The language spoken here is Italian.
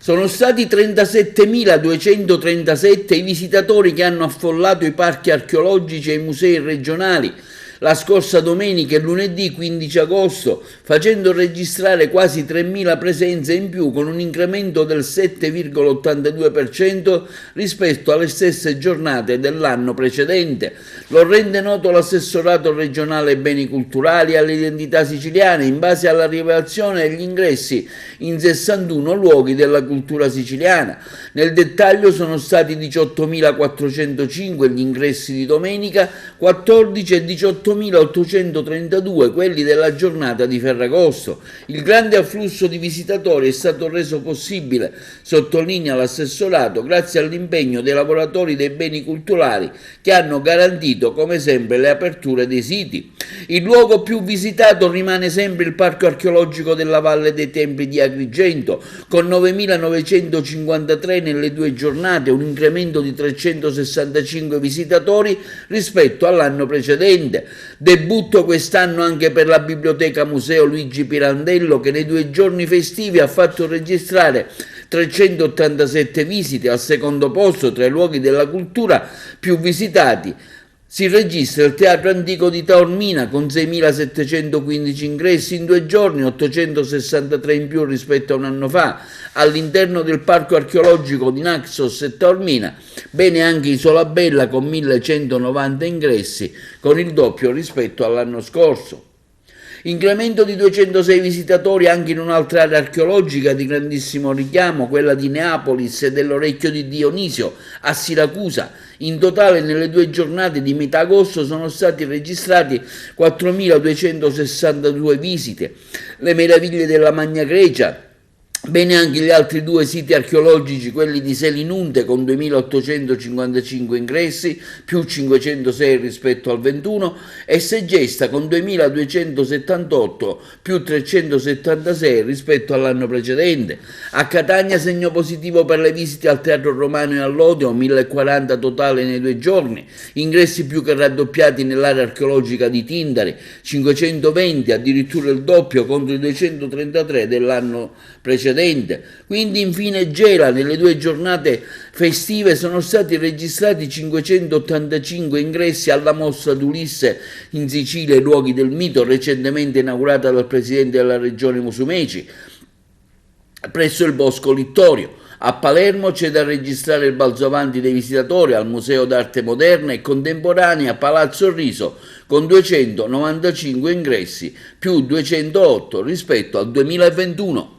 Sono stati 37.237 i visitatori che hanno affollato i parchi archeologici e i musei regionali la scorsa domenica e lunedì 15 agosto, facendo registrare quasi 3.000 presenze in più con un incremento del 7,82% rispetto alle stesse giornate dell'anno precedente. Lo rende noto l'assessorato regionale ai beni culturali e alle identità siciliane in base alla rilevazione degli ingressi in 61 luoghi della cultura siciliana. Nel dettaglio sono stati 18.405 gli ingressi di domenica, 14 e 18.832 quelli della giornata di Ferragosto. Il grande afflusso di visitatori è stato reso possibile, sottolinea l'assessorato, grazie all'impegno dei lavoratori dei beni culturali che hanno garantito come sempre le aperture dei siti. Il luogo più visitato rimane sempre il parco archeologico della Valle dei Templi di Agrigento, con 9.953 nelle 2 giornate, un incremento di 365 visitatori rispetto all'anno precedente. Debutto quest'anno anche per la Biblioteca Museo Luigi Pirandello, che nei 2 giorni festivi ha fatto registrare 387 visite. Al secondo posto tra i luoghi della cultura più visitati si registra il Teatro Antico di Taormina con 6.715 ingressi in 2 giorni, 863 in più rispetto a un anno fa. All'interno del Parco Archeologico di Naxos e Taormina, bene anche Isola Bella con 1.190 ingressi, con il doppio rispetto all'anno scorso. Incremento di 206 visitatori anche in un'altra area archeologica di grandissimo richiamo, quella di Neapolis e dell'Orecchio di Dionisio a Siracusa. In totale nelle 2 giornate di metà agosto sono stati registrati 4.262 visite. Le meraviglie della Magna Grecia, bene anche gli altri 2 siti archeologici, quelli di Selinunte con 2.855 ingressi, più 506 rispetto al 21, e Segesta con 2.278, più 376 rispetto all'anno precedente. A Catania segno positivo per le visite al Teatro Romano e all'Odeon, 1.040 totale nei 2 giorni, ingressi più che raddoppiati nell'area archeologica di Tindari, 520, addirittura il doppio contro i 233 dell'anno precedente. Quindi infine Gela, nelle 2 giornate festive sono stati registrati 585 ingressi alla mostra d'Ulisse in Sicilia, i luoghi del mito, recentemente inaugurata dal presidente della regione Musumeci, presso il Bosco Littorio. A Palermo c'è da registrare il balzo avanti dei visitatori al Museo d'Arte Moderna e Contemporanea a Palazzo Riso con 295 ingressi, più 208 rispetto al 2021.